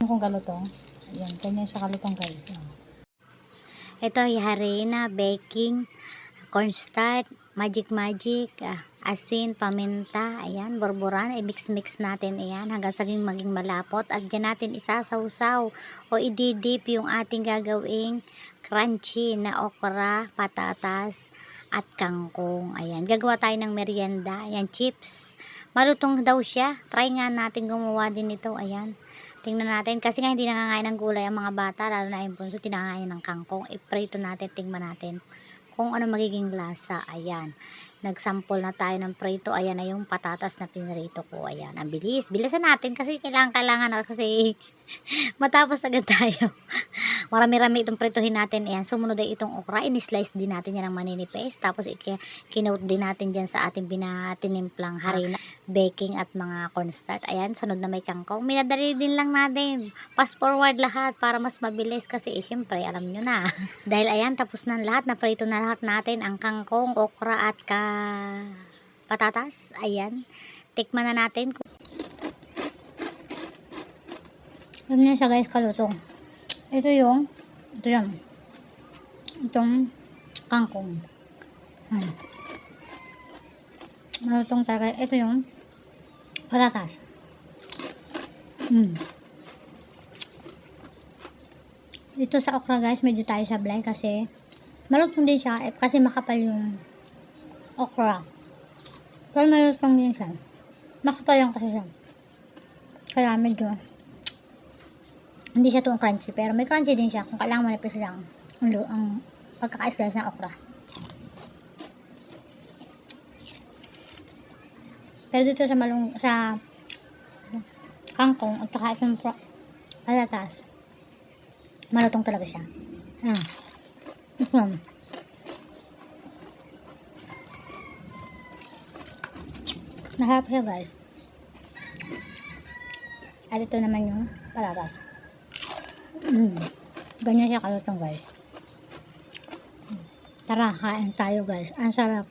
Kung kalutong. Ayan, ganyan siya kalutong guys. Ito ay harina, baking, cornstarch, magic, asin, paminta, ayan, borboran, i-mix natin ayan hanggang saging maging malapot at dyan natin isasawsaw o ididip yung ating gagawing crunchy na okra, patatas at kangkong. Ayan, gagawa tayo ng merienda, ayan, chips. Malutong daw siya, try nga natin gumawa din ito, ayan. Tingnan natin, kasi nga hindi nangangain ng gulay ang mga bata, lalo na yung bunso, tinangain ng kangkong. I-prito natin, tingnan natin kung ano magiging lasa. Ayan, nagsample na tayo ng prito. Ayan na yung patatas na pinrito ko. Ayan, ang bilis, bilisan natin kasi kailangan na kasi matapos agad tayo. Marami-rami itong prituhin natin. Ayan, sumunod ay itong okra, in-slice din natin yan ng maninipis, tapos kinote din natin dyan sa ating binatinimplang harina, baking at mga cornstarch. Ayan, sunod na may kangkong, minadali din lang natin, fast forward lahat para mas mabilis kasi syempre alam nyo na. Dahil ayan, tapos na lahat, na prito na lahat natin ang kangkong, okra at patatas. Ayan, tikman na natin. Alam niya siya guys, kalutong. Ito yan. Itong kangkong. Malutong talaga. Ito yung patatas. Dito sa okra guys, medyo tayo sablay kasi malutong din siya kasi makapal yung okra. Pero malutong din siya. Makapal lang kasi siya. Kaya medyo hindi siya tuong crunchy, pero may crunchy din siya kung kailangan manipis lang ang pagkaka-slice ng okra. Pero dito sa kangkong at saka itong patatas, malutong talaga siya. Naharap siya guys. At ito naman yung patatas. Ganyan siya kalutong guys. Tara, kain tayo guys. Ang sarap.